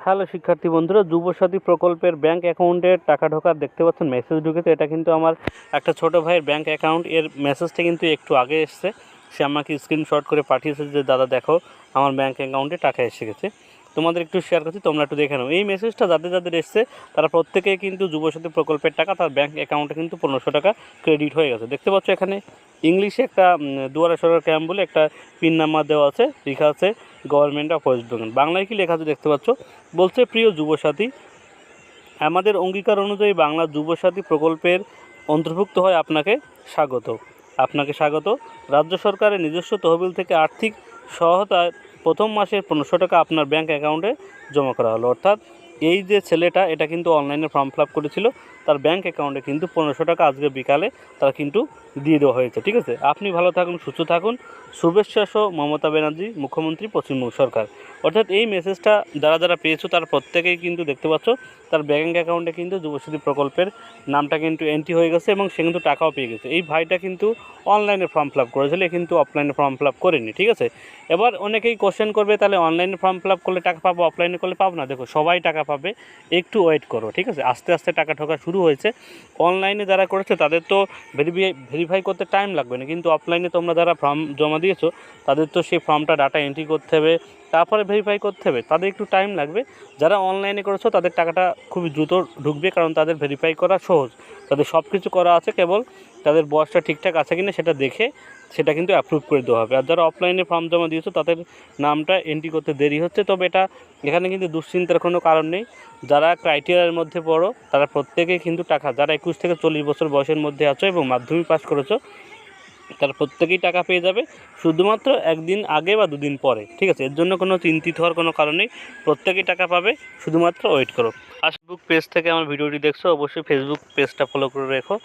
Hello শিক্ষার্থী বন্ধুরা, যুবসাথী প্রকল্পের ব্যাংক অ্যাকাউন্টে টাকা ঢোকার দেখতে পাচ্ছেন মেসেজ ঢুকেছে। এটা কিন্তু আমার একটা ছোট ভাইয়ের ব্যাংক অ্যাকাউন্ট। এর মেসেজটা কিন্তু একটু আগে এসছে। সে আমাকে স্ক্রিনশট করে পাঠিয়েছে যে দাদা দেখো আমার ব্যাংক অ্যাকাউন্টে টাকা এসে গেছে। তোমাদের একটু শেয়ার করছি, তোমরা একটু দেখে নাও। এই মেসেজটা যাদের যাদের এসছে তারা প্রত্যেকেই কিন্তু যুবসাথী প্রকল্পের টাকা তার ব্যাংক অ্যাকাউন্টে কিন্তু 1500 টাকা ক্রেডিট হয়ে গেছে। দেখতে পাচ্ছ এখানে ইংলিশে একটা দুয়ারে সরকার ক্যাম্প বলে একটা পিন নাম্বার দেওয়া আছে, লেখা আছে গভর্নমেন্ট অফ ওয়েস্ট বেঙ্গল। বাংলায় কি লেখা আছে দেখতে পাচ্ছ, বলছে প্রিয় যুবসাথী, আমাদের অঙ্গীকার অনুযায়ী বাংলা যুবসাথী প্রকল্পের অন্তর্ভুক্ত হয় আপনাকে স্বাগত। রাজ্য সরকারের নিজস্ব তহবিল থেকে আর্থিক সহায়তায় প্রথম মাসের 1500 টাকা আপনার ব্যাংক অ্যাকাউন্টে জমা করা হলো। অর্থাৎ এই যে ছেলেটা এটা কিন্তু অনলাইনে ফর্ম ফিল আপ করেছিল, তার ব্যাংক অ্যাকাউন্টে কিন্তু 1500 টাকা আজকে বিকালে তারা কিন্তু দিয়ে দেওয়া হয়েছে। ঠিক আছে, আপনি ভালো থাকুন, সুস্থ থাকুন। শুভেচ্ছা সহ মমতা ব্যানার্জি, মুখ্যমন্ত্রী, পশ্চিমবঙ্গ সরকার। অর্থাৎ এই মেসেজটা যারা যারা পেয়েছো তারা প্রত্যেকেই কিন্তু দেখতে পাচ্ছ তার ব্যাংক অ্যাকাউন্টে কিন্তু যুবসাথী প্রকল্পের নামটা কিন্তু এন্ট্রি হয়ে গেছে এবং সে কিন্তু টাকাও পেয়ে গেছে। এই ভাইটা কিন্তু অনলাইনে ফর্ম ফিল আপ করেছিল, কিন্তু অফলাইনে ফর্ম ফিল আপ করেনি। ঠিক আছে, এবার অনেকেই কোশ্চেন করবে তাহলে অনলাইনে ফর্ম ফিল আপ করলে টাকা পাবো, অফলাইনে করলে পাবো না। দেখো সবাই টাকা পাবে, একটু ওয়েট করো। ঠিক আছে, আস্তে আস্তে টাকা ঢোকা শুরু হয়েছে। অনলাইনে যারা করেছে তাদের তো ভেরিফাই করতে টাইম লাগবে না, কিন্তু অফলাইনে তোমরা যারা ফর্ম জমা দিয়েছো তাদের তো সেই ফর্মটা ডাটা এন্ট্রি করতে হবে, তারপরে ভেরিফাই করতে হবে, তাদের একটু টাইম লাগবে। যারা অনলাইনে করেছো তাদের টাকাটা খুবই দ্রুত ঢুকবে, কারণ তাদের ভেরিফাই করা সহজ, তাদের সব কিছু করা আছে, কেবল তাদের বয়সটা ঠিকঠাক আছে কিনা সেটা দেখে সেটা কিন্তু অ্যাপ্রুভ করে দেওয়া হবে। আর যারা অফলাইনে ফর্ম জমা দিয়েছো তাদের নামটা এন্ট্রি করতে দেরি হচ্ছে। তবে এখানে কিন্তু দুশ্চিন্তার কোনো কারণ নেই। যারা ক্রাইটেরিয়ার মধ্যে পড়ো তারা প্রত্যেকেই কিন্তু টাকা, যারা 21 থেকে 40 বছর বয়সের মধ্যে আছো এবং মাধ্যমিক পাস করেছো তারা প্রত্যেকেই টাকা পেয়ে যাবে, শুধুমাত্র একদিন আগে বা দুদিন পরে। ঠিক আছে, এর জন্য কোনো চিন্তিত হওয়ার কোনো কারণ নেই, প্রত্যেকেই টাকা পাবে, শুধুমাত্র ওয়েট করো। ফেসবুক পেজ থেকে আমার ভিডিওটি দেখছো, অবশ্যই ফেসবুক পেজটা ফলো করে রেখো।